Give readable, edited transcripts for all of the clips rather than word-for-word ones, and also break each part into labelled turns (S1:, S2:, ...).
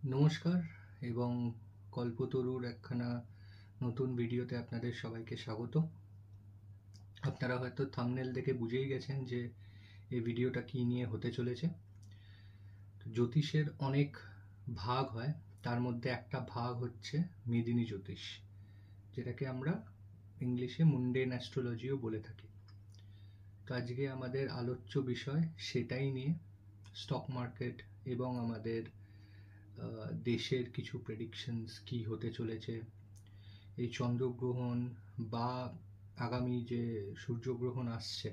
S1: নমস্কার এবং কল্পতরুর একখানা নতুন ভিডিওতে আপনাদের সবাইকে স্বাগত। আপনারা হয়তো থাম্বনেল দেখে বুঝেই গেছেন যে এই ভিডিওটা কী নিয়ে হতে চলেছে। জ্যোতিষের অনেক ভাগ হয়, তার মধ্যে একটা ভাগ হচ্ছে মেদিনী জ্যোতিষ, যেটাকে আমরা ইংলিশে মুন্ডেন অ্যাস্ট্রোলজিও বলে থাকি। তো আজকে আমাদের আলোচ্য বিষয় সেটাই নিয়ে, স্টক মার্কেট এবং আমাদের দেশের কিছু প্রেডিকশনস কি হতে চলেছে, এই চন্দ্রগ্রহণ বা আগামী যে সূর্যগ্রহণ আসছে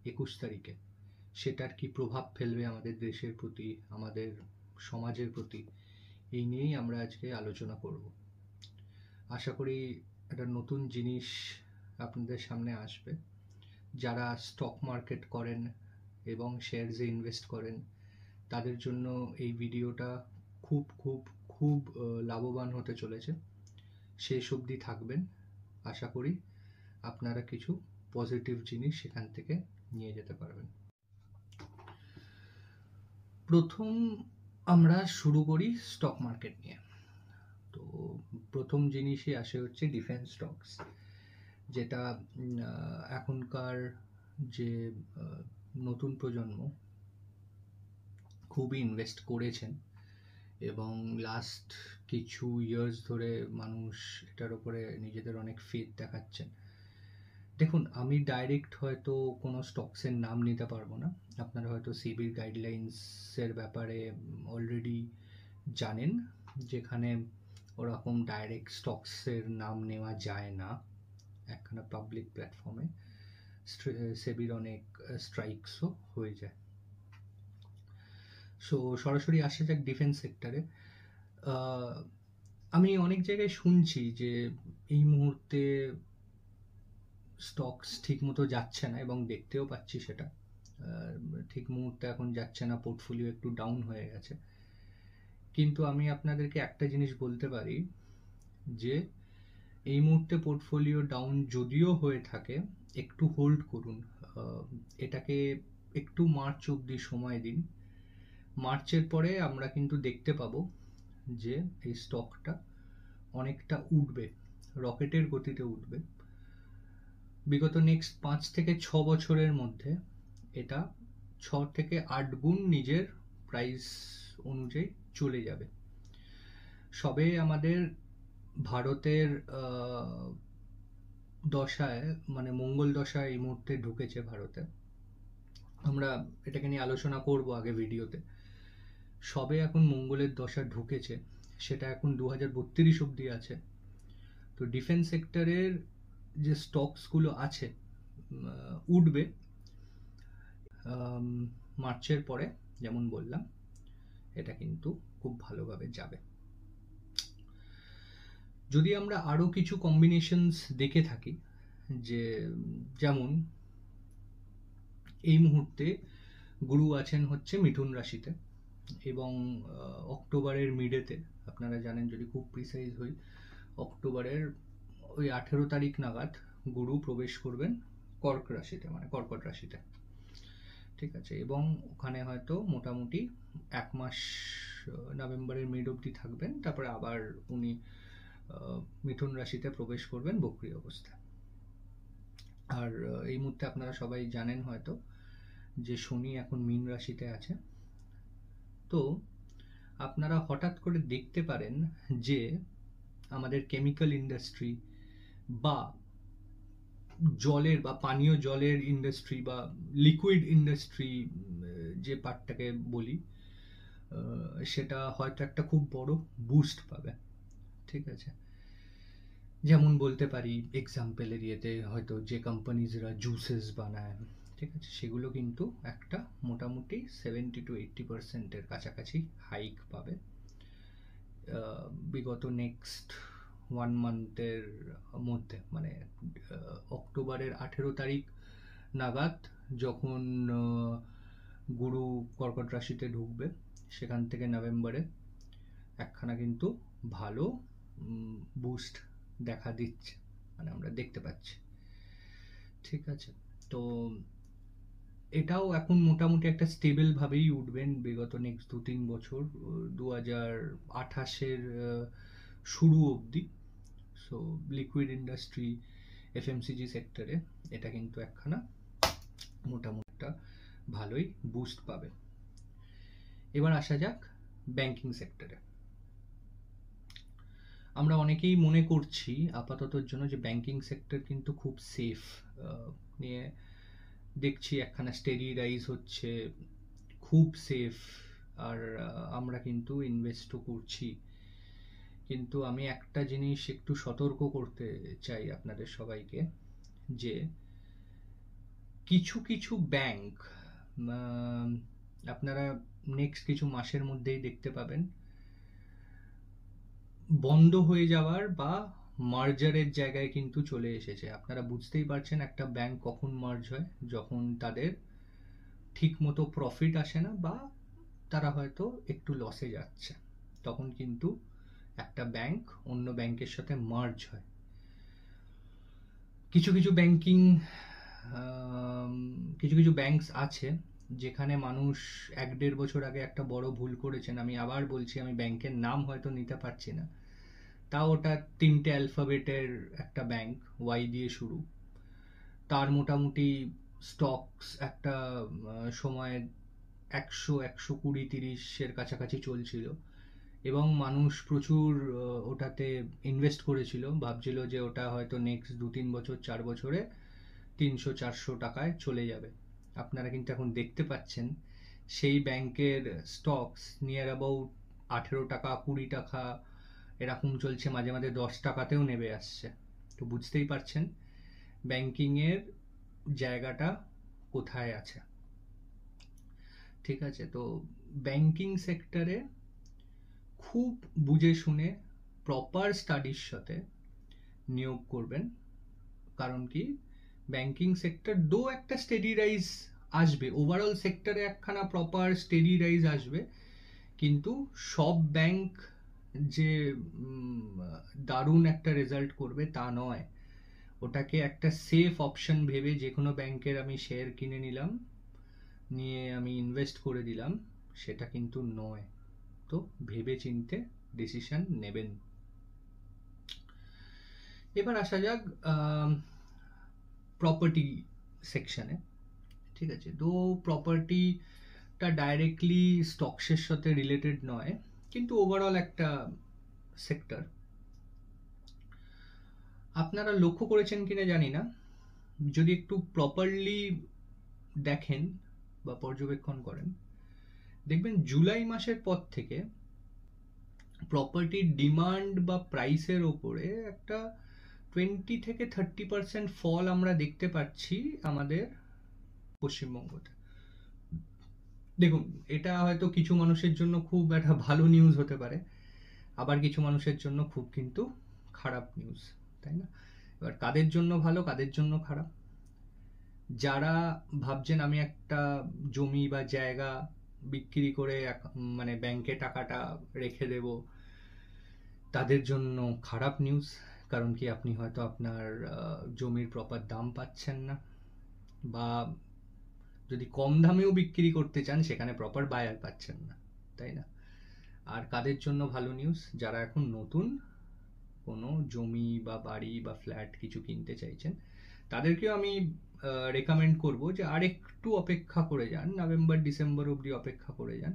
S1: 21 তারিখে, সেটার কি প্রভাব ফেলবে আমাদের দেশের প্রতি, আমাদের সমাজের প্রতি, এই নিয়েই আমরা আজকে আলোচনা করব। আশা করি একটা নতুন জিনিস আপনাদের সামনে আসবে। যারা স্টক মার্কেট করেন এবং শেয়ারসে ইনভেস্ট করেন, তাদের জন্য এই ভিডিওটা খুব খুব খুব লাভবান হতে চলেছে। শেষ অবধি থাকবেন, আশা করি আপনারা কিছু পজিটিভ জিনিস সেখান থেকে নিয়ে যেতে পারবেন। প্রথম আমরা শুরু করি স্টক মার্কেট নিয়ে। তো প্রথম জিনিসই আসে হচ্ছে ডিফেন্স স্টকস, যেটা এখনকার যে নতুন প্রজন্ম খুবই ইনভেস্ট করেছেন এবং লাস্ট কিছু ইয়ার্স ধরে মানুষ এটার উপরে নিজেদের অনেক ফেথ দেখাচ্ছেন। দেখুন, আমি ডাইরেক্ট হয়তো কোনো স্টকসের নাম নিতে পারবো না। আপনারা হয়তো সিবির গাইডলাইন্সের ব্যাপারে অলরেডি জানেন, যেখানে ওরকম ডাইরেক্ট স্টকসের নাম নেওয়া যায় না একখানা পাবলিক প্ল্যাটফর্মে। সেবির অনেক স্ট্রাইকসও হয়ে যায়। সো সরাসরি আসা যাক ডিফেন্স সেক্টরে। আমি অনেক জায়গায় শুনছি যে এই মুহূর্তে স্টকস ঠিক মতো যাচ্ছে না, এবং দেখতেও পাচ্ছি সেটা ঠিক মুহূর্তে এখন যাচ্ছে না, পোর্টফোলিও একটু ডাউন হয়ে গেছে। কিন্তু আমি আপনাদেরকে একটা জিনিস বলতে পারি যে এই মুহূর্তে পোর্টফোলিও ডাউন যদিও হয়ে থাকে, একটু হোল্ড করুন। এটাকে একটু মার্চ অবধি সময় দিন। মার্চের পরে আমরা কিন্তু দেখতে পাবো যে এই স্টকটা অনেকটা উঠবে, রকেটের গতিতে উঠবে। বিগত নেক্সট 5 থেকে 6 বছরের মধ্যে এটা 6 থেকে 8 গুণ নিজের প্রাইস অনুযায়ী চলে যাবে। সবে আমাদের ভারতের দশায়, মানে মঙ্গল দশায় এই মুহূর্তে ঢুকেছে ভারতে। আমরা এটাকে নিয়ে আলোচনা করব আগে ভিডিওতে। সবে এখন মঙ্গলের দশা ঢুকেছে, সেটা এখন 2032 অবধি আছে। তো ডিফেন্স সেক্টরের যে স্টকসগুলো আছে উঠবে মার্চের পরে, যেমন বললাম এটা কিন্তু খুব ভালোভাবে যাবে। যদি আমরা আরো কিছু কম্বিনেশনস দেখে থাকি, যে যেমন এই মুহূর্তে গুরু আছেন হচ্ছে মিথুন রাশিতে, এবং অক্টোবরের মিডেতে, আপনারা জানেন যদি খুব প্রিসাইজ হই, অক্টোবরের ওই 18 তারিখ নাগাদ গুরু প্রবেশ করবেন কর্ক রাশিতে, মানে কর্কট রাশিতে। ঠিক আছে, এবং ওখানে হয়তো মোটামুটি 1 মাস, নভেম্বরের মিড অবধি থাকবেন, তারপরে আবার উনি মিথুন রাশিতে প্রবেশ করবেন বক্রী অবস্থায়। আর এই মুহূর্তে আপনারা সবাই জানেন হয়তো যে শনি এখন মীন রাশিতে আছে। তো আপনারা হঠাৎ করে দেখতে পারেন যে আমাদের কেমিক্যাল ইন্ডাস্ট্রি বা জলের বা পানীয় জলের ইন্ডাস্ট্রি বা লিকুইড ইন্ডাস্ট্রি, যে পার্টটাকে বলি, সেটা হয়তো একটা খুব বড় বুস্ট পাবে। ঠিক আছে, যেমন বলতে পারি এক্সাম্পলের ইয়েতে হয়তো যে কোম্পানিজরা জুসেস বানায়, ঠিক আছে, সেগুলো কিন্তু একটা মোটামুটি 70 to 80% কাছাকাছি হাইক পাবে বিগত নেক্সট 1 মান্থের মধ্যে। মানে অক্টোবরের 18 তারিখ নাগাদ যখন গুরু কর্কট রাশিতে ঢুকবে, সেখান থেকে নভেম্বরে একখানা কিন্তু ভালো বুস্ট দেখা দিচ্ছে, মানে আমরা দেখতে পাচ্ছি। ঠিক আছে, তো এটাও এখন মোটামুটি একটা স্টেবল ভাবেই উঠবেন বিগত নেক্সট 2-3 বছর, 2028-এর শুরু অবধি। সো লিকুইড ইন্ডাস্ট্রি, এফএমসিজি সেক্টরে এটা কিন্তু একখানা মোটামুটি একটা ভালোই বুস্ট পাবে। এবার আসা যাক ব্যাংকিং সেক্টরে। আমরা অনেকেই মনে করছি আপাততর জন্য যে ব্যাংকিং সেক্টর কিন্তু খুব সেফ, নিয়ে দেখছি একখানা স্টেডি রাইজ হচ্ছে, খুব সেফ, আর আমরা কিন্তু ইনভেস্টও করছি। কিন্তু আমি একটা জিনিস একটু সতর্ক করতে চাই আপনাদের সবাইকে, যে কিছু কিছু ব্যাংক আপনারা নেক্সট কিছু মাসের মধ্যেই দেখতে পাবেন বন্ধ হয়ে যাওয়ার বা মার্জারের জায়গায় কিন্তু চলে এসেছে। আপনারা বুঝতেই পারছেন একটা ব্যাংক কখন মার্জ হয়, যখন তাদের ঠিক মতো প্রফিট আসে না বা তারা হয়তো একটু লসে যাচ্ছে, তখন কিন্তু একটা ব্যাংক অন্য ব্যাংকের সাথে মার্জ হয়। কিছু কিছু ব্যাংকস আছে যেখানে মানুষ 1-1.5 বছর আগে একটা বড় ভুল করেছেন। আমি আবার বলছি, আমি ব্যাংকের নাম হয়তো নিতে পারছি না, তাও ওটা 3টে অ্যালফাবেটের একটা ব্যাংক, ওয়াই দিয়ে শুরু। তার মোটামুটি স্টকস একটা সময় 100, 120, 130-এর কাছাকাছি চলছিল এবং মানুষ প্রচুর ওটাতে ইনভেস্ট করেছিল, ভাবছিল যে ওটা হয়তো নেক্সট 2-3 বছর 4 বছরে 300-400 টাকায় চলে যাবে। আপনারা কিন্তু এখন দেখতে পাচ্ছেন সেই ব্যাংকের স্টকস নিয়ার অ্যাবাউট 18 টাকা, 20 টাকা এরকম চলছে, মাঝে মাঝে 10 টাকাতেও নেমে আসছে। তো বুঝতেই পারছেন ব্যাংকিংয়ের জায়গাটা কোথায় আছে। ঠিক আছে, তো ব্যাংকিং সেক্টরে খুব বুঝে শুনে প্রপার স্টাডির সাথে নিয়োগ করবেন। কারণ কি, ব্যাংকিং সেক্টর দো একটা স্টেডি রাইজ আসবে, ওভারঅল সেক্টরে একখানা প্রপার স্টেডি রাইজ আসবে, কিন্তু সব ব্যাংক যে দারুণ একটা রেজাল্ট করবে তা নয়। ওটাকে একটা সেফ অপশন ভেবে যে কোনো ব্যাংকের আমি শেয়ার কিনে নিলাম, নিয়ে আমি ইনভেস্ট করে দিলাম, সেটা কিন্তু নয়। তো ভেবে চিনতে ডিসিশন নেবেন। এবার আসা যাক প্রপার্টি সেকশনে। ঠিক আছে, তো প্রপার্টিটা ডাইরেক্টলি স্টকসের সাথে রিলেটেড নয়, কিন্তু ওভারঅল একটা সেক্টর। আপনারা লক্ষ্য করেছেন কিনা জানি না, যদি একটু প্রপারলি দেখেন বা পর্যবেক্ষণ করেন, দেখবেন জুলাই মাসের পর থেকে প্রপার্টির ডিমান্ড বা প্রাইসের ওপরে একটা 20-30% ফল আমরা দেখতে পাচ্ছি আমাদের পশ্চিমবঙ্গতে। দেখুন, এটা হয়তো কিছু মানুষের জন্য খুব একটা ভালো নিউজ হতে পারে, আবার কিছু মানুষের জন্য খুব কিন্তু খারাপ নিউজ, তাই না? এবার কাদের জন্য ভালো, কাদের জন্য খারাপ? যারা ভাবছেন আমি একটা জমি বা জায়গা বিক্রি করে মানে ব্যাংকে টাকাটা রেখে দেব, তাদের জন্য খারাপ নিউজ। কারণ কি, আপনি হয়তো আপনার জমির প্রপার দাম পাচ্ছেন না, বা যদি কম দামেও বিক্রি করতে চান সেখানে প্রপার বায়ার পাচ্ছেন না, তাই না? আর কাদের জন্য ভালো নিউজ? যারা এখন নতুন কোনো জমি বা বাড়ি বা ফ্ল্যাট কিছু কিনতে চাইছেন, তাদেরকেও আমি রেকমেন্ড করব যে আর একটু অপেক্ষা করে যান, নভেম্বর-ডিসেম্বর অবধি অপেক্ষা করে যান।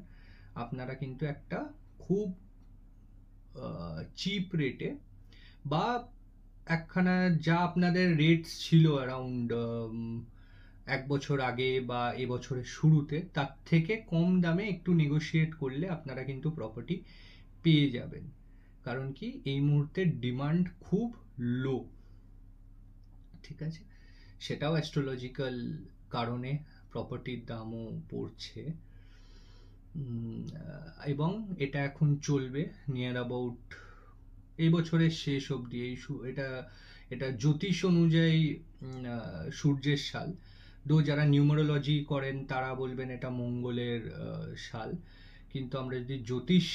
S1: আপনারা কিন্তু একটা খুব চিপ রেটে বা একখানা যা আপনাদের রেটস ছিল অ্যারাউন্ড 1 বছর আগে বা এবছরের শুরুতে, তার থেকে কম দামে একটু নেগোশিয়েট করলে আপনারা কিন্তু প্রপার্টি পেয়ে যাবেন। কারণ কি, এই মুহূর্তে ডিমান্ড খুব লো। ঠিক আছে, সেটাও অ্যাস্ট্রোলজিক্যাল কারণে প্রপার্টির দামও পড়ছে, এবং এটা এখন চলবে নিয়ার অ্যাবাউট এই বছরের শেষ অবধি। এটা জ্যোতিষ অনুযায়ী সূর্যের সাল, দো যারা নিউমারোলজি করেন তারা বলবেন এটা মঙ্গলের সাল, কিন্তু আমরা যদি জ্যোতিষ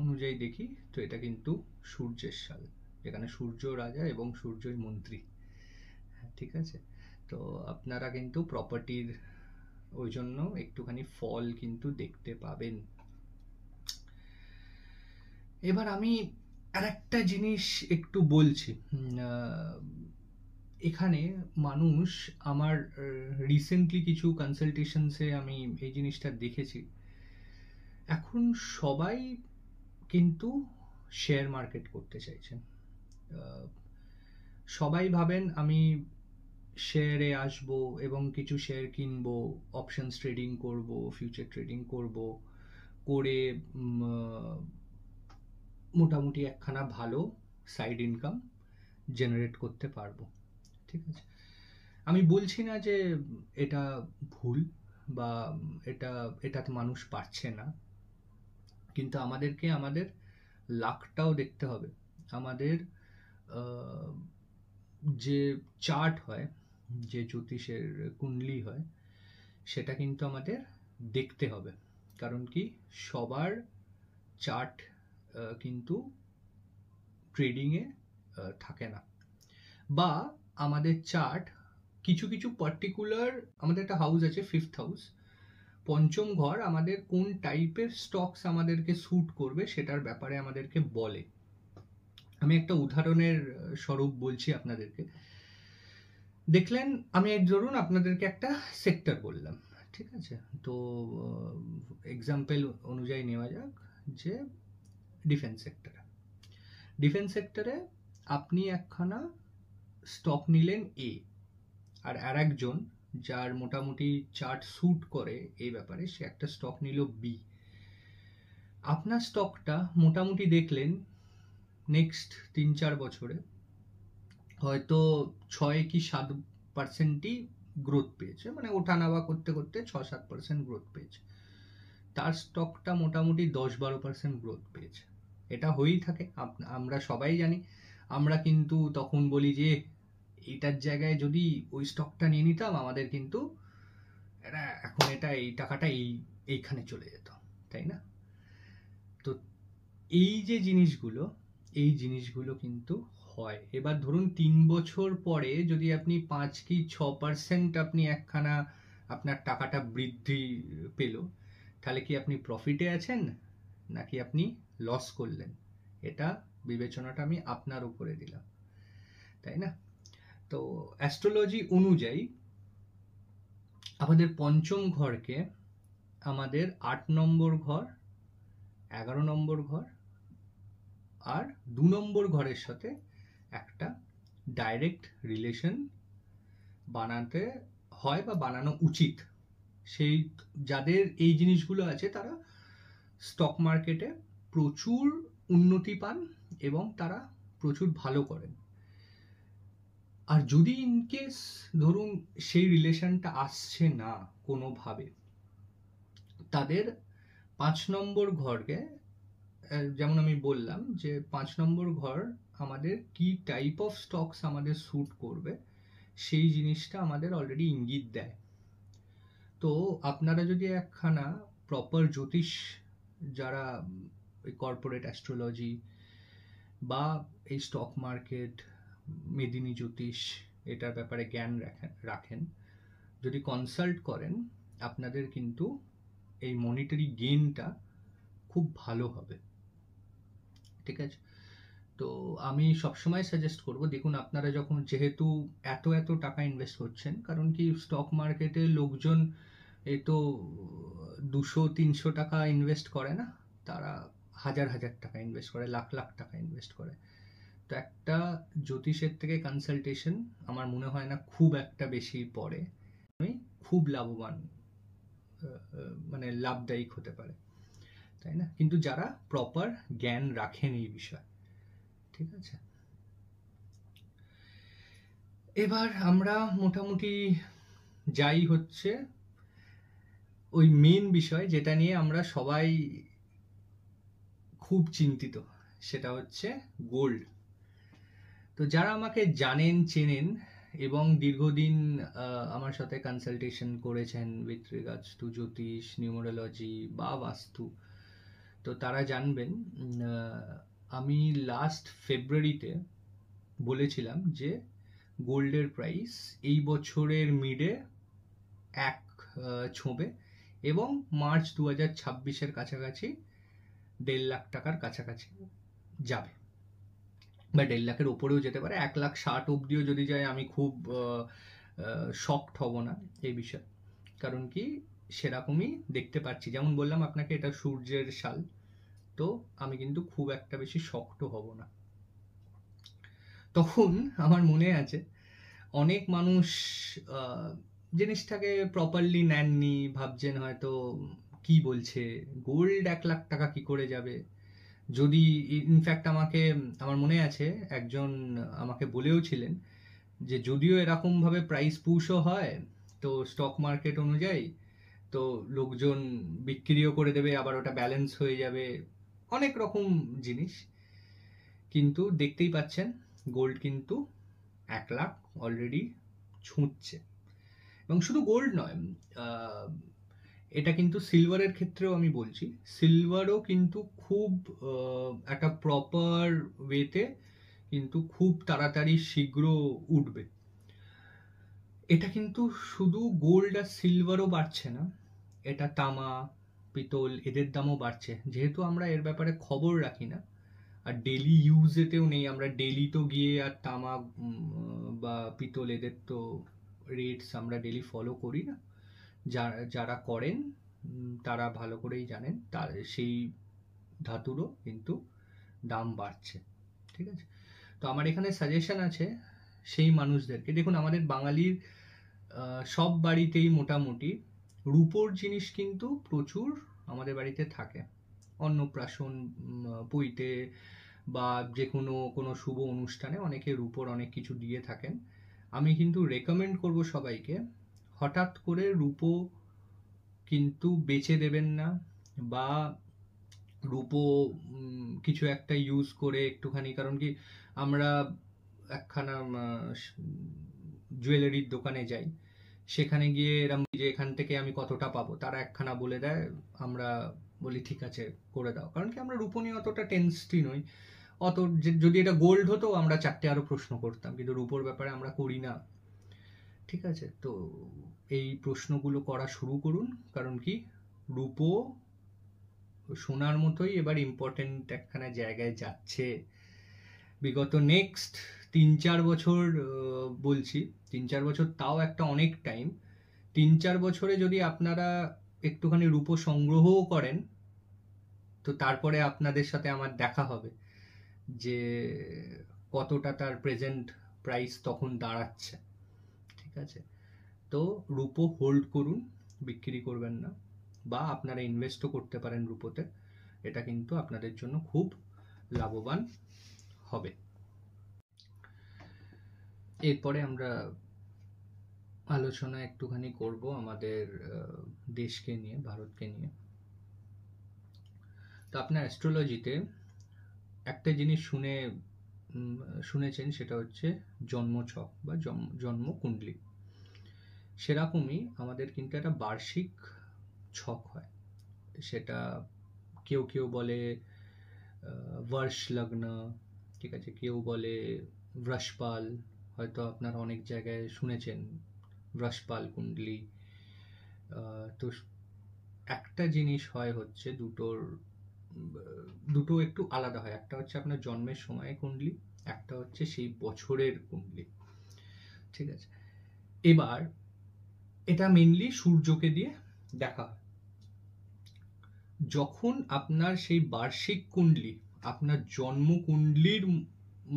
S1: অনুযায়ী দেখি তো এটা কিন্তু সূর্যের সাল, যেখানে সূর্য রাজা এবং সূর্যই মন্ত্রী। ঠিক আছে, তো আপনারা কিন্তু প্রপার্টির ওই জন্য একটুখানি ফল কিন্তু দেখতে পাবেন। এবার আমি আরেকটা জিনিস একটু বলছি। এখানে মানুষ আমার রিসেন্টলি কিছু কনসালটেশনসে আমি এই জিনিসটা দেখেছি, এখন সবাই কিন্তু শেয়ার মার্কেট করতে চাইছেন। সবাই ভাবেন আমি শেয়ারে আসবো এবং কিছু শেয়ার কিনবো, অপশনস ট্রেডিং করব, ফিউচার ট্রেডিং করব, করে মোটামুটি একখানা ভালো সাইড ইনকাম জেনারেট করতে পারবো। ঠিক আছে, আমি বলছি না যে এটা ভুল বা এটাতে মানুষ পারছে না, কিন্তু আমাদেরকে আমাদের লাকটাও দেখতে হবে। আমাদের যে চার্ট হয়, যে জ্যোতিষের কুণ্ডলী হয়, সেটা কিন্তু আমাদের দেখতে হবে। কারণ কি, সবার চার্ট কিন্তু ট্রেডিংয়ে থাকে না, বা আমাদের চার্ট কিছু কিছু পার্টিকুলার, আমাদের একটা হাউস আছে, 5th হাউস, পঞ্চম ঘর, আমাদের কোন টাইপের স্টকস আমাদেরকে স্যুট করবে সেটার ব্যাপারে আমাদেরকে বলে। আমি একটা উদাহরণের স্বরূপ বলছি আপনাদেরকে। দেখলেন, আমি ধরুন আপনাদেরকে একটা সেক্টর বললাম, ঠিক আছে, তো এক্সাম্পল অনুযায়ী নেওয়া যাক যে ডিফেন্স সেক্টরে আপনি একখানা স্টক নিলেন এ, আর একজন যার মোটামুটি চার্ট স্যুট করে এই ব্যাপারে, সে একটা স্টক নিল বি। আপনার স্টকটা মোটামুটি দেখলেন নেক্সট 3-4 বছরে হয়তো 6 কি 7%ই গ্রোথ পেয়েছে, মানে ওঠা নামা করতে করতে 6-7% গ্রোথ পেয়েছে। তার স্টকটা মোটামুটি 10-12% গ্রোথ পেয়েছে। এটা হয়েই থাকে, আমরা সবাই জানি। আমরা কিন্তু তখন বলি যে এইটার জায়গায় যদি ওই স্টকটা নিয়ে নিতাম, আমাদের কিন্তু এখন এই টাকাটা এইখানে চলে যেত, তাই না? তো এই যে জিনিসগুলো কিন্তু হয়। এবার ধরুন 3 বছর পরে যদি আপনি 5 কি 6% আপনি একখানা আপনার টাকাটা বৃদ্ধি পেল, তাহলে কি আপনি প্রফিটে আছেন নাকি আপনি লস করলেন? এটা বিবেচনাটা আমি আপনার উপরে দিলাম, তাই না? তো অ্যাস্ট্রোলজি অনুযায়ী আমাদের পঞ্চম ঘরকে আমাদের 8 নম্বর ঘর, 11 নম্বর ঘর আর 2 নম্বর ঘরের সাথে একটা ডাইরেক্ট রিলেশন বানাতে হয় বা বানানো উচিত। সেই যাদের এই জিনিসগুলো আছে তারা স্টক মার্কেটে প্রচুর উন্নতি পান এবং তারা প্রচুর ভালো করেন। আর যদি ইনকেস ধরুন সেই রিলেশনটা আসছে না কোনোভাবে, তাদের 5 নম্বর ঘরকে, যেমন আমি বললাম যে 5 নম্বর ঘর আমাদের কি টাইপ অফ স্টকস আমাদের স্যুট করবে সেই জিনিসটা আমাদের অলরেডি ইঙ্গিত দেয়। তো আপনারা যদি একখানা প্রপার জ্যোতিষ, যারা ওই কর্পোরেট অ্যাস্ট্রোলজি বা এই স্টক মার্কেট, মেদিনী জ্যোতিষ, এটার ব্যাপারে জ্ঞান রাখেন, যদি কনসাল্ট করেন, আপনাদের কিন্তু এই মনিটারি গেইনটা খুব ভালো হবে। ঠিক আছে, তো আমি সবসময় সাজেস্ট করব, দেখুন আপনারা যখন যেহেতু এত টাকা ইনভেস্ট করছেন, কারণ কি স্টক মার্কেটে লোকজন এই তো 200-300 টাকা ইনভেস্ট করে না, তারা হাজার টাকা ইনভেস্ট করে, লাখ টাকা ইনভেস্ট করে। তো একটা জ্যোতিষের থেকে কনসালটেশন আমার মনে হয় না খুব একটা বেশি পড়ে, খুব লাভবান, মানে লাভদায়ক হতে পারে, তাই না? কিন্তু যারা প্রপার জ্ঞান রাখেন এই বিষয়ে, ঠিক আছে। এবার আমরা মোটামুটি যাই হচ্ছে ওই মেন বিষয় যেটা নিয়ে আমরা সবাই খুব চিন্তিত, সেটা হচ্ছে গোল্ড। তো যারা আমাকে জানেন, চেনেন এবং দীর্ঘদিন আমার সাথে কনসালটেশন করেছেন with regards to Jyotish, numerology বা বাস্তু, তো তারা জানবেন আমি লাস্ট ফেব্রুয়ারিতে বলেছিলাম যে গোল্ডের প্রাইস এই বছরের মিডে ছোঁবে এবং মার্চ 2026-এর কাছাকাছি 1.5 লাখ টাকার কাছাকাছি যাবে, বা 1.5 লাখের ওপরেও যেতে পারে, 1,60,000 অব্দিও যদি যায় আমি খুব শকড হব না এই বিষয়ে। কারণ কি সেরকমই দেখতে পাচ্ছি, যেমন বললাম আপনাকে এটা সূর্যের সাল, তো আমি কিন্তু খুব একটা বেশি শক্ত হব না। তখন আমার মনে আছে অনেক মানুষ জিনিসটাকে প্রপারলি নেননি, ভাবছেন হয়তো কি বলছে, গোল্ড 1 লাখ টাকা কি করে যাবে। যদি ইনফ্যাক্ট আমার মনে আছে একজন আমাকে বলেও ছিলেন যে যদিও এরকম ভাবে প্রাইস পুশও হয় তো স্টক মার্কেট অনুযায়ী, তো লোকজন বিক্রিও করে দেবে, আবার ওটা ব্যালেন্স হয়ে যাবে, অনেক রকম জিনিস। কিন্তু দেখতেই পাচ্ছেন গোল্ড কিন্তু 1 লাখ অলরেডি ছুঁচ্ছে। এবং শুধু গোল্ড নয়, এটা কিন্তু সিলভারের ক্ষেত্রেও আমি বলছি, সিলভারও কিন্তু খুব একটা প্রপার ওয়েতে কিন্তু খুব তাড়াতাড়ি শীঘ্র উঠবে। এটা কিন্তু শুধু গোল্ড আর সিলভারও বাড়ছে না, এটা তামা, পিতল এদের দামও বাড়ছে। যেহেতু আমরা এর ব্যাপারে খবর রাখি না আর ডেলি ইউজেতেও নেই, আমরা ডেলি তো গিয়ে আর তামা বা পিতল এদের তো রেটস আমরা ডেলি ফলো করি না। যারা করেন তারা ভালো করেই জানেন তার সেই ধাতুরও কিন্তু দাম বাড়ছে। ঠিক আছে, তো আমার এখানে সাজেশন আছে সেই মানুষদেরকে, দেখুন আমাদের বাঙালির সব বাড়িতেই মোটামুটি রূপোর জিনিস কিন্তু প্রচুর আমাদের বাড়িতে থাকে। অন্নপ্রাশন, পৈতে বা যে কোনো শুভ অনুষ্ঠানে অনেকে রূপোর অনেক কিছু দিয়ে থাকেন। আমি কিন্তু রেকমেন্ড করব সবাইকে, হঠাৎ করে রূপো কিন্তু বেচে দেবেন না, বা রূপো কিছু একটা ইউজ করে একটুখানি, কারণ কি আমরা একখানা জুয়েলারির দোকানে যাই, সেখানে গিয়ে এরম যে এখান থেকে আমি কতটা পাবো, তারা একখানা বলে দেয়, আমরা বলি ঠিক আছে করে দাও। কারণ কি আমরা রূপো নিয়ে অতটা টেন্সড নই, অত যদি এটা গোল্ড হতো আমরা 4টে আরো প্রশ্ন করতাম, কিন্তু রূপোর ব্যাপারে আমরা করি না। ঠিক আছে, তো এই প্রশ্নগুলো করা শুরু করুন, কারণ কি রূপো সোনার মতোই এবার ইম্পর্টেন্ট একখানা জায়গায় যাচ্ছে। বিগত নেক্সট 3-4 বছর বলছি, 3-4 বছর তাও একটা অনেক টাইম, 3-4 বছরে যদি আপনারা একটুখানি রূপো সংগ্রহও করেন, তো তারপরে আপনাদের সাথে আমার দেখা হবে যে কতটা তার প্রেজেন্ট প্রাইস তখন দাঁড়াচ্ছে। ঠিক আছে, তো রূপো হোল্ড করুন, বিক্রি করবেন না, বা আপনারা ইনভেস্টও করতে পারেন রূপোতে, এটা কিন্তু আপনাদের জন্য খুব লাভবান হবে। এরপরে আমরা আলোচনা একটুখানি করব আমাদের দেশকে নিয়ে, ভারতকে নিয়ে। তো আপনার অ্যাস্ট্রোলজিতে একটা জিনিস শুনেছেন, সেটা হচ্ছে জন্মছক বা জন্মকুণ্ডলী। সেরকমই আমাদের কিন্তু একটা বার্ষিক ছক হয়, সেটা কেউ বলে বর্ষ লগ্ন, ঠিক আছে, কেউ বলে বৃষপাল, হয়তো আপনারা অনেক জায়গায় শুনেছেন বৃষপাল কুণ্ডলী। তো একটা জিনিস হয় হচ্ছে দুটো একটু আলাদা হয়, একটা হচ্ছে আপনার জন্মের সময় কুণ্ডলী, একটা হচ্ছে সেই বছরের কুণ্ডলী। ঠিক আছে, এবার এটা মেনলি সূর্যকে দিয়ে দেখা হয়। যখন আপনার সেই বার্ষিক কুণ্ডলী আপনার জন্ম কুণ্ডলীর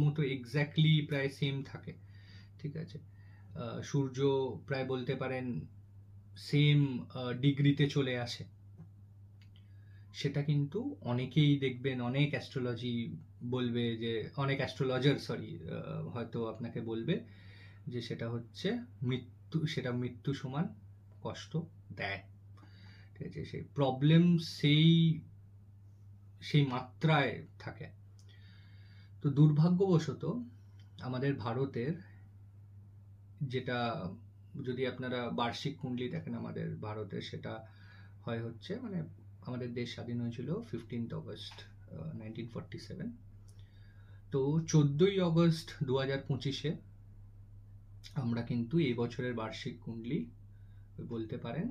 S1: মতো এক্স্যাক্টলি প্রায় সেম থাকে, ঠিক আছে, সূর্য প্রায় বলতে পারেন সেম ডিগ্রিতে চলে আসে, সেটা কিন্তু অনেকেই দেখবেন, অনেক অ্যাস্ট্রোলজার হয়তো আপনাকে বলবে যে সেটা হচ্ছে মৃত্যু সমান কষ্ট দেয়। ঠিক আছে, সেই প্রবলেম সেই মাত্রায় থাকে। তো দুর্ভাগ্যবশত আমাদের ভারতের, যেটা যদি আপনারা বার্ষিক কুণ্ডলী দেখেন আমাদের ভারতের, সেটা হয় হচ্ছে মানে আমাদের দেশ স্বাধীন হয়েছিল 15 অগস্ট 1947। তো 14 অগস্ট 2025-এ আমরা কিন্তু এই বছরের বার্ষিক কুণ্ডলী বলতে পারেন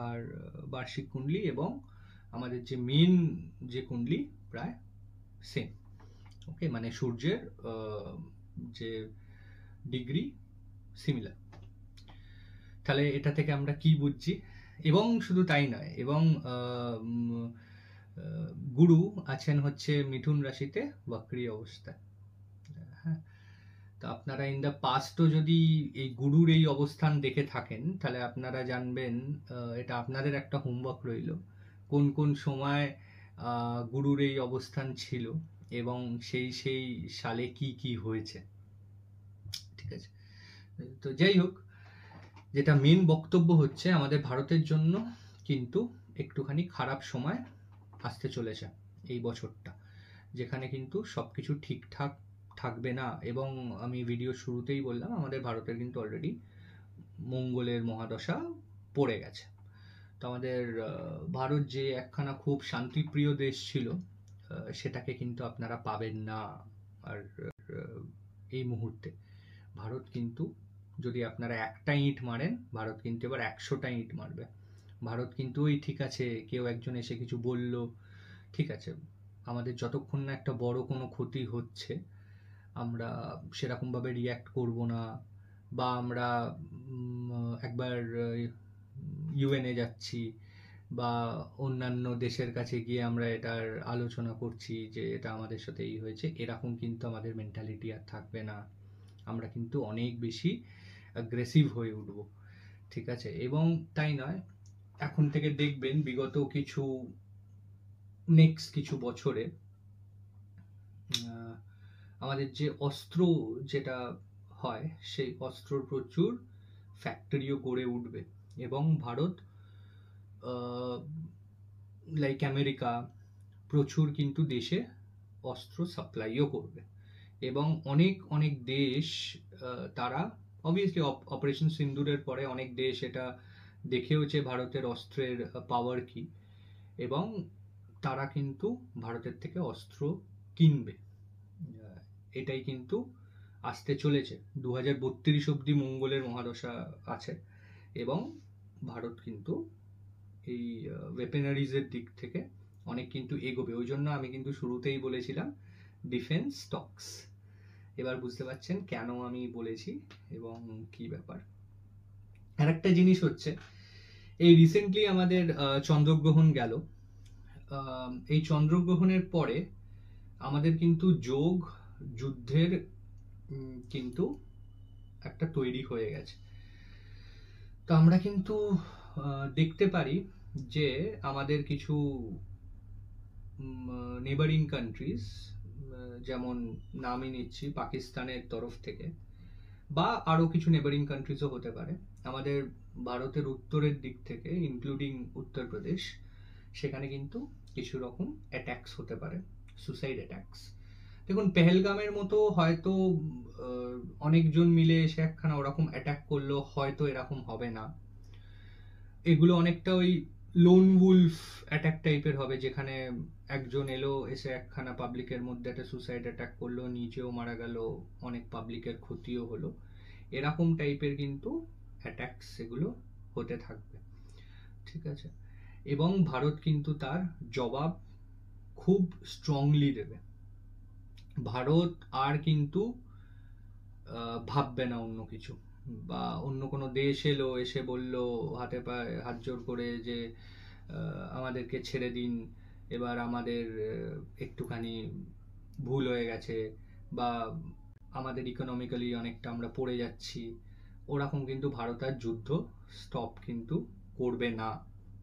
S1: আর বার্ষিক কুণ্ডলী এবং আমাদের যে মেন যে কুণ্ডলী প্রায় সেম। ওকে, মানে সূর্যের যে ডিগ্রি সিমিলার। তাহলে এটা থেকে আমরা কি বুঝছি? এবং শুধু তাই নয়, এবং গুরু আছেন হচ্ছে মিথুন রাশিতে বক্রী অবস্থায়। হ্যাঁ, তো আপনারা ইন দ্য পাস্টও যদি এই গুরুর এই অবস্থান দেখে থাকেন, তাহলে আপনারা জানবেন, এটা আপনাদের একটা হোমওয়ার্ক রইল, কোন কোন সময় গুরুর এই অবস্থান ছিল এবং সেই সেই সালে কি কি হয়েছে। ঠিক আছে, তো যাই হোক, যেটা মেন বক্তব্য হচ্ছে, আমাদের ভারতের জন্য কিন্তু একটুখানি খারাপ সময় আসতে চলেছে এই বছরটা, যেখানে কিন্তু সবকিছু ঠিকঠাক থাকবে না। এবং আমি ভিডিও শুরুতেই বললাম, আমাদের ভারতের কিন্তু অলরেডি মঙ্গলের মহাদশা পড়ে গেছে। তো আমাদের ভারত যে একখানা খুব শান্তিপ্রিয় দেশ ছিল, সেটাকে কিন্তু আপনারা পাবেন না। আর এই মুহূর্তে ভারত কিন্তু, যদি আপনারা একটা ইঁট মারেন, ভারত কিন্তু এবার 100টা ইঁট মারবে। ভারত কিন্তু ওই ঠিক আছে, কেউ একজন এসে কিছু বলল, ঠিক আছে, আমাদের যতক্ষণ না একটা বড় কোনো ক্ষতি হচ্ছে, আমরা সেরকমভাবে রিয়্যাক্ট করব না। বা আমরা একবার ইউএনএ যাচ্ছি বা অন্যান্য দেশের কাছে গিয়ে আমরা এটার আলোচনা করছি যে এটা আমাদের সাথে এই হয়েছে, এরকম কিন্তু আমাদের মেন্টালিটি আর থাকবে না। আমরা কিন্তু অনেক বেশি অ্যাগ্রেসিভ হয়ে উঠব। ঠিক আছে, এবং তাই নয়, এখন থেকে দেখবেন বিগত নেক্সট কিছু বছরে আমাদের যে অস্ত্র যেটা হয়, সেই অস্ত্রর প্রচুর ফ্যাক্টরিও গড়ে উঠবে। এবং ভারত লাইক আমেরিকা প্রচুর কিন্তু দেশে অস্ত্র সাপ্লাইও করবে। এবং অনেক অনেক দেশ, তারা অবভিয়াসলি অপারেশন সিন্দুরের পরে অনেক দেশ এটা দেখেওছে ভারতের অস্ত্রের পাওয়ার কি, এবং তারা কিন্তু ভারতের থেকে অস্ত্র কিনবে। এটাই কিন্তু আসতে চলেছে। 2032 অব্দি মঙ্গলের মহাদশা আছে, এবং ভারত কিন্তু এই ওয়েপেনারিজের দিক থেকে অনেক কিন্তু এগোবে। ওই জন্য আমি কিন্তু শুরুতেই বলেছিলাম ডিফেন্স স্টকস। এবার বুঝতে পারছেন কেন আমি বলেছি এবং কি ব্যাপার। আর একটা জিনিস হচ্ছে, এই রিসেন্টলি আমাদের চন্দ্রগ্রহণ গেল। এই চন্দ্রগ্রহণের পরে আমাদের কিন্তু যোগ যুদ্ধের কিন্তু একটা তৈরি হয়ে গেছে। তো আমরা কিন্তু দেখতে পারি যে আমাদের কিছু নেবারিং কান্ট্রিজ, যেমন নামই নিচ্ছি পাকিস্তানের তরফ থেকে, বা আরও কিছু নেবারিং কান্ট্রিজও হতে পারে, আমাদের ভারতের উত্তরের দিক থেকে ইনক্লুডিং উত্তরপ্রদেশ, সেখানে কিন্তু কিছু রকম অ্যাট্যাকস হতে পারে, সুসাইড অ্যাট্যাকস। দেখুন, পেহেলগামের মতো হয়তো অনেকজন মিলে এসে একখানা ওরকম অ্যাটাক করলো, হয়তো এরকম হবে না। এগুলো অনেকটা ওই লোন উলফ অ্যাটাক টাইপের হবে, যেখানে একজন এলো, এসে একখানা পাবলিকের মধ্যে একটা সুসাইড অ্যাটাক করলো, নিজেও মারা গেল, অনেক পাবলিকের ক্ষতিও হলো। এরকম টাইপের কিন্তু অ্যাটাকস এগুলো হতে থাকবে। ঠিক আছে, এবং ভারত কিন্তু তার জবাব খুব স্ট্রংলি দেবে। ভারত আর কিন্তু ভাববে না অন্য কিছু, বা অন্য কোনো দেশ এলো, এসে বলল হাতে পায়ে হাত জোর করে যে আমাদেরকে ছেড়ে দিন, এবার আমাদের একটুখানি ভুল হয়ে গেছে, বা আমাদের ইকোনমিক্যালি অনেকটা আমরা পড়ে যাচ্ছি, ওরকম কিন্তু ভারত আর যুদ্ধ স্টপ কিন্তু করবে না।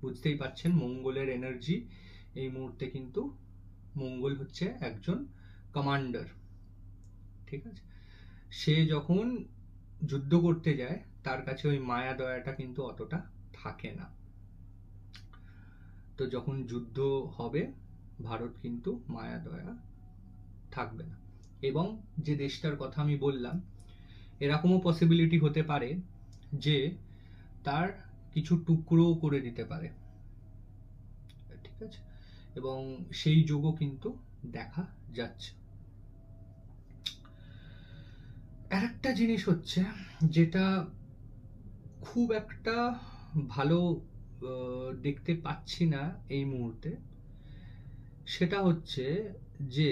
S1: বুঝতেই পারছেন মঙ্গলের এনার্জি এই মুহূর্তে, কিন্তু মঙ্গল হচ্ছে একজন কমান্ডার। ঠিক আছে, সে যখন যুদ্ধ করতে যায়, তার কাছে ওই মায়া দয়াটা কিন্তু অতটা থাকে না। তো যখন যুদ্ধ হবে, ভারত কিন্তু মায়া দয়া থাকবে না। এবং যে দেশটার কথা আমি বললাম, এরকমও পসিবিলিটি হতে পারে যে তার কিছু টুকরো করে দিতে পারে। ঠিক আছে, এবং সেই যোগও কিন্তু দেখা যাচ্ছে। আরেকটা জিনিস হচ্ছে, যেটা খুব একটা ভালো দেখতে পাচ্ছি না এই মুহূর্তে, সেটা হচ্ছে যে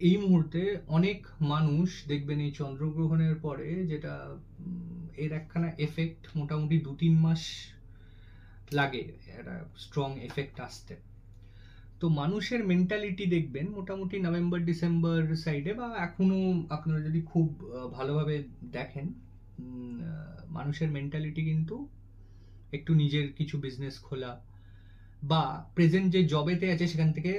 S1: এই মুহূর্তে অনেক মানুষ দেখবেন এই চন্দ্রগ্রহণের পরে, যেটা এর একখানা এফেক্ট মোটামুটি 2-3 মাস লাগে একটা স্ট্রং এফেক্ট আসতে। তো মানুষের মেন্টালিটি দেখবেন মোটামুটি নভেম্বর ডিসেম্বর সাইডে, বা এখনো আপনারা যদি খুব ভালোভাবে দেখেন, মানুষের মেন্টালিটি কিন্তু একটু নিজের কিছু বিজনেস খোলা বা প্রেজেন্ট যে জবেতে আছে সেখান থেকে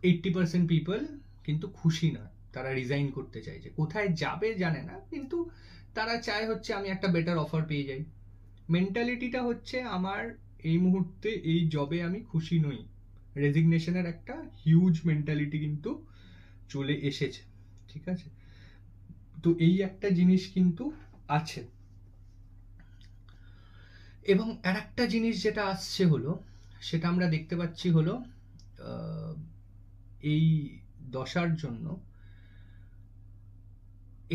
S1: 80% পিপল কিন্তু খুশি নয়, তারা রিজাইন করতে চাইছে। কোথায় যাবে জানে না, কিন্তু তারা চায় হচ্ছে আমি একটা বেটার অফার পেয়ে যাই। মেন্টালিটিটা হচ্ছে আমার এই মুহূর্তে এই জবে আমি খুশি নই, রেজিগনেশনের একটা হিউজ মেন্টালিটি কিন্তু চলে এসেছে, ঠিক আছে? তো এই একটা জিনিস কিন্তু আছে। এবং আর একটা জিনিস যেটা আসছে হলো, সেটা আমরা দেখতে পাচ্ছি হলো এই দশার জন্য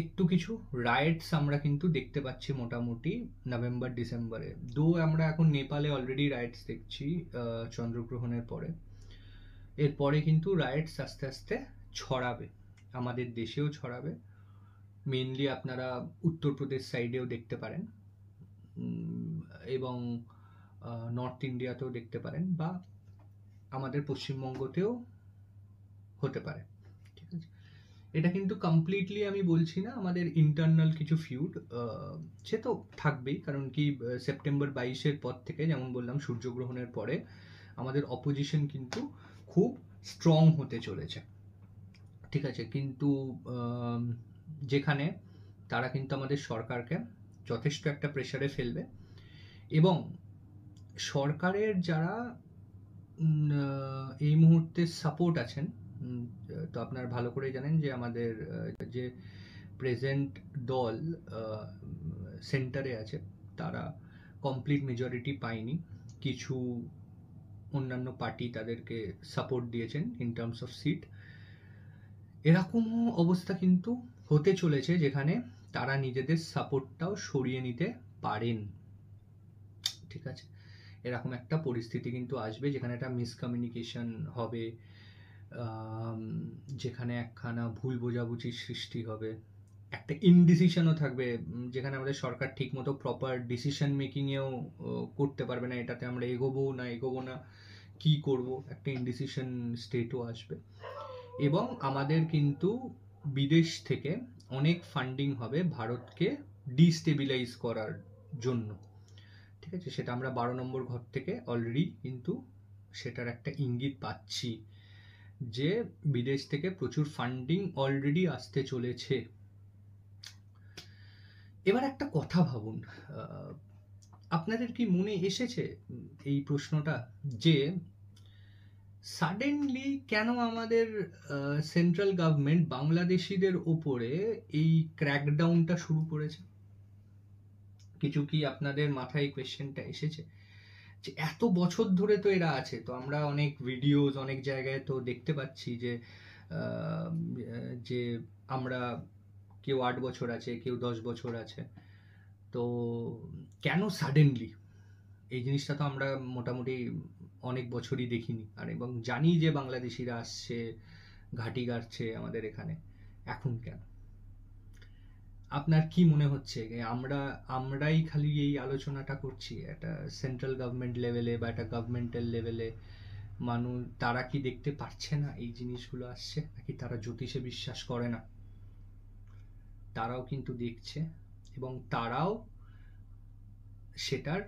S1: একটু কিছু রাইটস আমরা কিন্তু দেখতে পাচ্ছি মোটামুটি নভেম্বর ডিসেম্বরে। দো আমরা এখন নেপালে অলরেডি রাইটস দেখছি চন্দ্রগ্রহণের পরে, এরপরে কিন্তু রাইটস আস্তে আস্তে ছড়াবে, আমাদের দেশেও ছড়াবে। মেনলি আপনারা উত্তরপ্রদেশ সাইডেও দেখতে পারেন, এবং নর্থ ইন্ডিয়াতেও দেখতে পারেন, বা আমাদের পশ্চিমবঙ্গতেও হতে পারে, ঠিক আছে? এটা কিন্তু কমপ্লিটলি আমি বলছি না, আমাদের ইন্টারনাল কিছু ফিউড সে তো থাকবেই, কারণ কি সেপ্টেম্বর 22-এর পর থেকে, যেমন বললাম সূর্যগ্রহণের পরে আমাদের অপোজিশন কিন্তু খুব স্ট্রং হতে চলেছে, ঠিক আছে? কিন্তু যেখানে তারা কিন্তু আমাদের সরকারকে যথেষ্ট একটা প্রেসারে ফেলবে, এবং সরকারের যারা এই মুহূর্তে সাপোর্ট আছেন, তো আপনারা ভালো করে জানেন যে আমাদের যে প্রেজেন্ট দল সেন্টারে আছে তারা কমপ্লিট মেজরিটি পায়নি, কিছু অন্যান্য পার্টি তাদেরকে সাপোর্ট দিয়েছেন ইন টার্মস অফ সিট। এরকমও অবস্থা কিন্তু হতে চলেছে যেখানে তারা নিজেদের সাপোর্টটাও সরিয়ে নিতে পারেন, ঠিক আছে? এরকম একটা পরিস্থিতি কিন্তু আসবে যেখানে একটা মিসকমিউনিকেশন হবে, যেখানে একখানা ভুল বোঝাবুঝির সৃষ্টি হবে, একটা ইনডিসিশনও থাকবে, যেখানে আমাদের সরকার ঠিক মতো প্রপার ডিসিশন মেকিংয়েও করতে পারবে না, এটাতে আমরা এগোবো না কি করব, একটা ইনডিসিশন স্টেটও আসবে। এবং আমাদের কিন্তু বিদেশ থেকে অনেক ফান্ডিং হবে ভারতকে ডিস্টেবিলাইজ করার জন্য, ঠিক আছে? সেটা আমরা 12 নম্বর ঘর থেকে অলরেডি কিন্তু সেটার একটা ইঙ্গিত পাচ্ছি যে বিদেশ থেকে প্রচুর ফান্ডিং অলরেডি আসতে চলেছে। এবার একটা কথা ভাবুন, আপনাদের কি মনে এসেছে এই প্রশ্নটা যে সাডেনলি কেন আমাদের সেন্ট্রাল গভর্নমেন্ট বাংলাদেশিদের ওপরে এই ক্র্যাকডাউনটা শুরু করেছে? কিছু কি আপনাদের মাথায় কোয়েশ্চেনটা এসেছে যে এত বছর ধরে তো এরা আছে, তো আমরা অনেক ভিডিওস অনেক জায়গায় তো দেখতে পাচ্ছি যে যে আমরা কেউ 8 বছর আছে, কেউ 10 বছর আছে, তো কেন সাডেনলি? এই জিনিসটা তো আমরা মোটামুটি অনেক বছরই দেখিনি, আর এবং জানি যে বাংলাদেশিরা আসছে, ঘাঁটি গাড়ছে আমাদের এখানে, এখন কেন? আপনার কি মনে হচ্ছে আমরাই খালি এই আলোচনাটা করছি একটা সেন্ট্রাল গভর্নমেন্ট লেভেলে বা একটা গভর্নমেন্টাল লেভেলে? মানুষ তারা কি দেখতে পাচ্ছে না এই জিনিসগুলো আসছে, নাকি তারা জ্যোতিষে বিশ্বাস করে না? তারাও কিন্তু দেখছে, এবং তারাও সেটার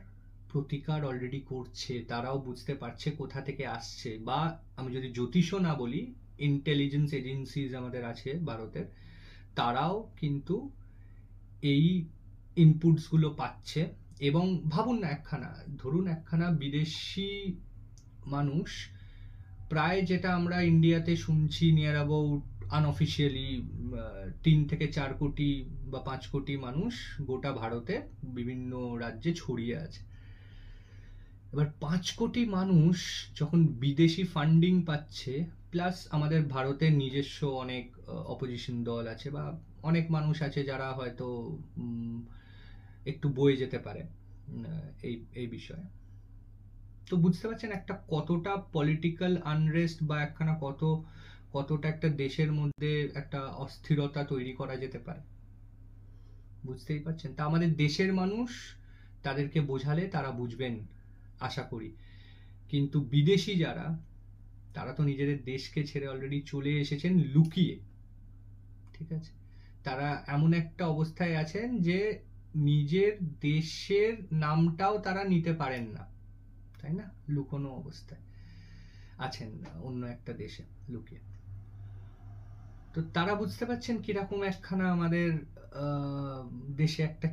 S1: প্রতিকার অলরেডি করছে, তারাও বুঝতে পারছে কোথা থেকে আসছে, বা আমি যদি জ্যোতিষও না বলি, ইন্টেলিজেন্স এজেন্সিজ আমাদের আছে ভারতের, তারাও কিন্তু এই ইনপুটসগুলো পাচ্ছে। এবং ভাবুন না, ধরুন একখানা বিদেশি মানুষ, প্রায় যেটা আমরা ইন্ডিয়াতে শুনছি নিয়ার অ্যাবাউট আনঅফিসিয়ালি 3 থেকে 4 কোটি বা 5 কোটি মানুষ গোটা ভারতে বিভিন্ন রাজ্যে ছড়িয়ে আছে। এবার 5 কোটি মানুষ যখন বিদেশি ফান্ডিং পাচ্ছে, প্লাস আমাদের ভারতের নিজস্ব অনেক অপোজিশন দল আছে, বা অনেক মানুষ আছে যারা হয়তো একটু বয়ে যেতে পারে, এই এই বিষয়ে। তো বুঝতে পারছেন একটা কতটা পলিটিক্যাল আনরেস্ট বা একখানা কতটা একটা দেশের মধ্যে একটা অস্থিরতা তৈরি করা যেতে পারে, বুঝতেই পারছেন। তা আমাদের দেশের মানুষ তাদেরকে বোঝালে তারা বুঝবেন আশা করি, কিন্তু বিদেশি যারা, তারা তো নিজেদের দেশকে ছেড়ে অলরেডি চলে এসেছেন লুকিয়ে, ঠিক আছে। তারা এমন একটা অবস্থায় আছেন যে নিজের দেশের নামটাও তারা নিতে পারেন না, তাই না, লুকোনো অবস্থায় আছেন অন্য একটা দেশে লুকিয়ে। তো তারা বুঝতে পারছেন কিরকম একখানা আমাদের দেশে একটা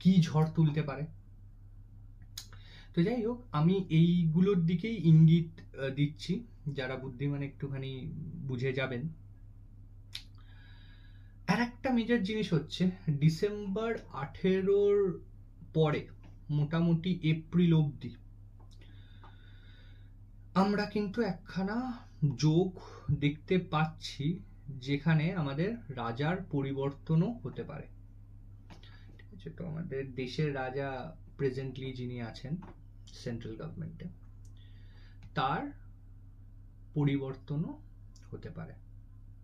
S1: কি ঝড় তুলতে পারে। তো যাই হোক, আমি এইগুলোর দিকেই ইঙ্গিত দিচ্ছি, যারা বুদ্ধিমান একটুখানি বুঝে যাবেন। আর একটা মেজর জিনিস হচ্ছে ডিসেম্বর 18-র পরে মোটামুটি এপ্রিল অবধি আমরা কিন্তু একখানা যোগ দেখতে পাচ্ছি, যেখানে আমাদের রাজার পরিবর্তনও হতে পারে, ঠিক আছে। তো আমাদের দেশের রাজা প্রেজেন্টলি যিনি আছেন সেন্ট্রাল গভর্নমেন্টে, তার পরিবর্তনও হতে পারে,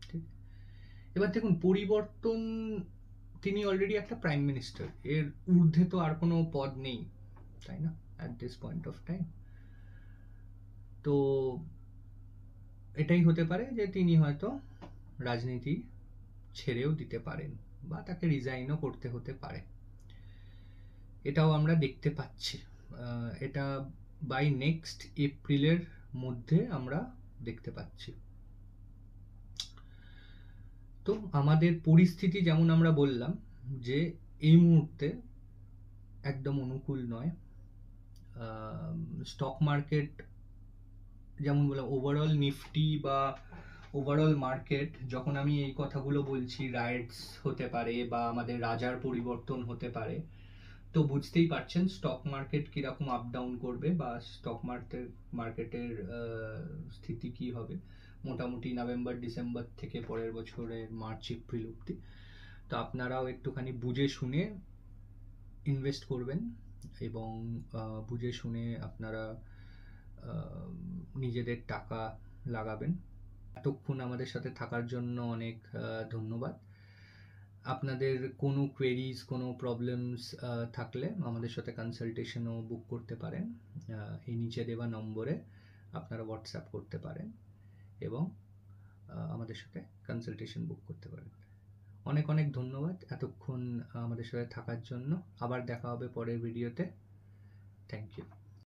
S1: ঠিক। এবার দেখুন, পরিবর্তন, তিনি অলরেডি একটা প্রাইম মিনিস্টার, এর ঊর্ধ্বে তো আর কোনো পদ নেই, তাই না, at this point of time. তো এটাই হতে পারে যে তিনি হয়তো রাজনীতি ছেড়েও দিতে পারেন, বা তাকে রিজাইনও করতে হতে পারে, এটাও আমরা দেখতে পাচ্ছি। এটা বাই নেক্সট এপ্রিলের মধ্যে আমরা দেখতে পাচ্ছি। তো আমাদের পরিস্থিতি, যেমন আমরা বললাম যে এই মুহূর্তে একদম অনুকূল নয়। স্টক মার্কেট, যেমন বললাম, ওভারঅল নিফটি বা ওভারঅল মার্কেট, যখন আমি এই কথাগুলো বলছি, রাইটস হতে পারে বা আমাদের রাজার পরিবর্তন হতে পারে, তো বুঝতেই পারছেন স্টক মার্কেট কিরকম আপ ডাউন করবে বা স্টক মার্কেটের স্থিতি কি হবে মোটামুটি নভেম্বর ডিসেম্বর থেকে পরের বছরের মার্চ এপ্রিল অব্দি। তো আপনারাও একটুখানি বুঝে শুনে ইনভেস্ট করবেন, এবং বুঝে শুনে আপনারা নিজেদের টাকা লাগাবেন। এতক্ষণ আমাদের সাথে থাকার জন্য অনেক ধন্যবাদ। আপনাদের কোনো কোয়েরিজ, কোনো প্রবলেমস থাকলে আমাদের সাথে কনসালটেশনও বুক করতে পারেন, এই নিচে দেওয়া নম্বরে আপনারা হোয়াটসঅ্যাপ করতে পারেন এবং আমাদের সাথে কনসালটেশন বুক করতে পারেন। অনেক অনেক ধন্যবাদ এতক্ষণ আমাদের সাথে থাকার জন্য। আবার দেখা হবে পরের ভিডিওতে। Thank you.